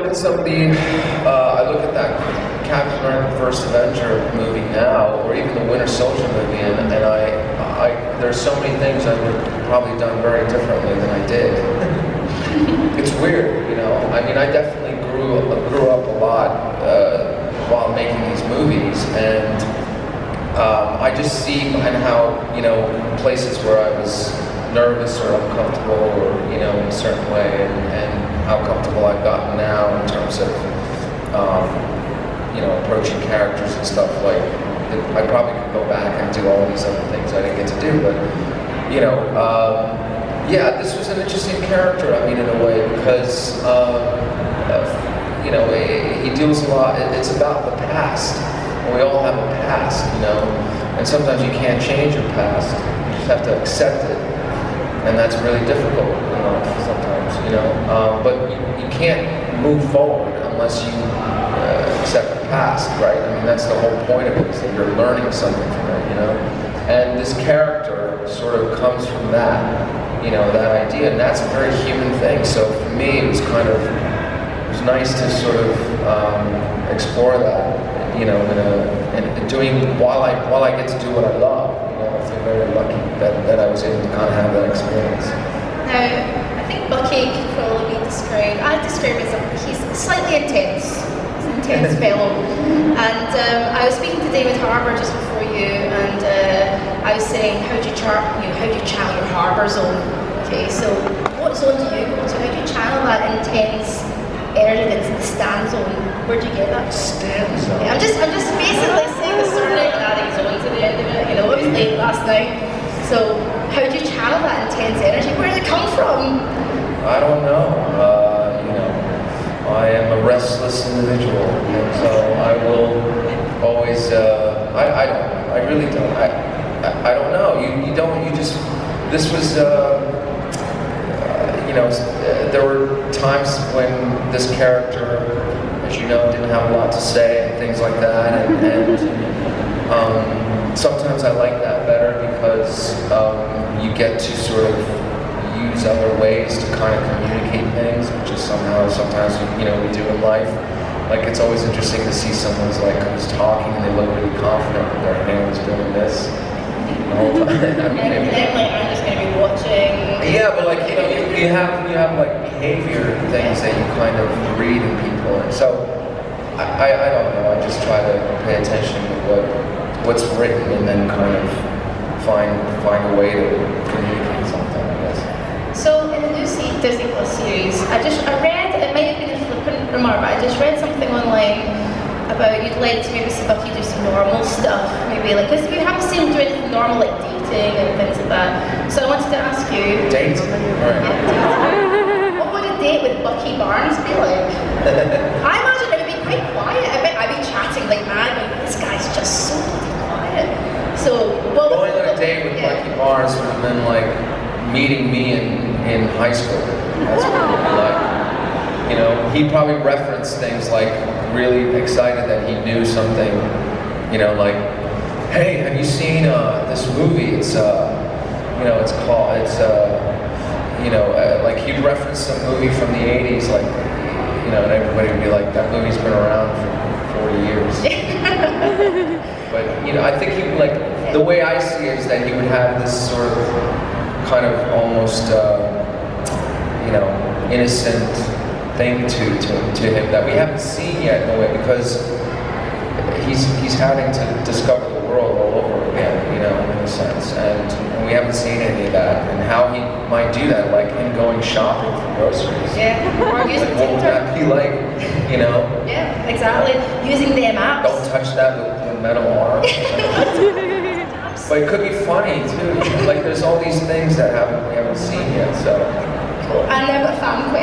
at I look at that Captain America First Avenger movie now, or even the Winter Soldier movie, and there's so many things I would have probably done very differently than I did. It's weird, you know. I mean, I definitely grew up a lot while making these movies, and I just see and how, you know, places where I was nervous or uncomfortable or, you know, in a certain way, and how comfortable I've gotten now in terms of, you know, approaching characters and stuff. Like, I probably could go back and do all these other things I didn't get to do, but, you know, yeah, this was an interesting character, I mean, in a way, because, you know, he deals a lot, it's about the past. We all have a past, you know, and sometimes you can't change your past, you just have to accept it, and that's really difficult, you know, sometimes, you know, but you can't move forward unless you accept the past, right? I mean, that's the whole point of it, is that you're learning something from it, you know, and this character sort of comes from that, you know, that idea, and that's a very human thing. So for me, it was kind of, it was nice to sort of explore that, you know, and doing, while I get to do what I love, you know, I feel very lucky that I was able to kind of have that experience. Now, I think Bucky could probably be described, I'd describe him as he's slightly intense. He's an intense fellow. And I was speaking to David Harbour just before you, and I was saying, how do you channel your Harbour zone? Okay, so what zone do you go to? How do you channel that intense energy that's the Stan zone? Where do you get that? Stan zone. Yeah, I'm just basically saying the surname and adding zone to the end of it. You know, it was late last night. So how do you channel that intense energy? Where does it come from? I don't know. You know, I am a restless individual, and so I will always. I really don't. I don't know. You don't. You just. This was. You know, there were times when this character, as you know, didn't have a lot to say and things like that, and sometimes I like that better because you get to sort of use other ways to kind of communicate things, which is sometimes you know, we do in life. Like, it's always interesting to see someone's like who's talking and they look really confident with their hands doing this the whole time. I mean, and then like I'm just gonna be watching. Yeah, but like, you know, you have like behavior things that you kind of read in people, and so I don't know. I just try to pay attention to what's written and then kind of find a way to communicate something, I guess. So in the new Disney Plus series, I read, it might have been a flippant remark, but I just read something online about you'd like to maybe see Bucky do some normal stuff, maybe like, because we haven't seen him do anything normal like dating and things like that. So I wanted to ask you, Dating? Right. What would a date with Bucky Barnes be like? I imagine it would be quite quiet. I bet I'd be chatting like mad, but this guy's just so bloody quiet. So, well, going on a date with Bucky Barnes would have been like meeting me in high school. That's what it would be like. You know, he probably referenced things like really excited that he knew something. You know, like, hey, have you seen this movie? It's you know, you know, like he'd reference some movie from the '80s, like, you know, and everybody would be like, that movie's been around for 40 years. But, you know, I think he, like, the way I see it is that he would have this sort of kind of almost, you know, innocent thing to him that we haven't seen yet in a way, because he's having to discover the world all over again, you know, in a sense, and we haven't seen any of that, and how he might do that, like him going shopping for groceries. Yeah, or using what would that be like, you know? Yeah, exactly. Using them apps. Don't touch that with metal arms. But it could be funny too. Like, there's all these things that we haven't seen yet. So. Cool. And I've got a fan question.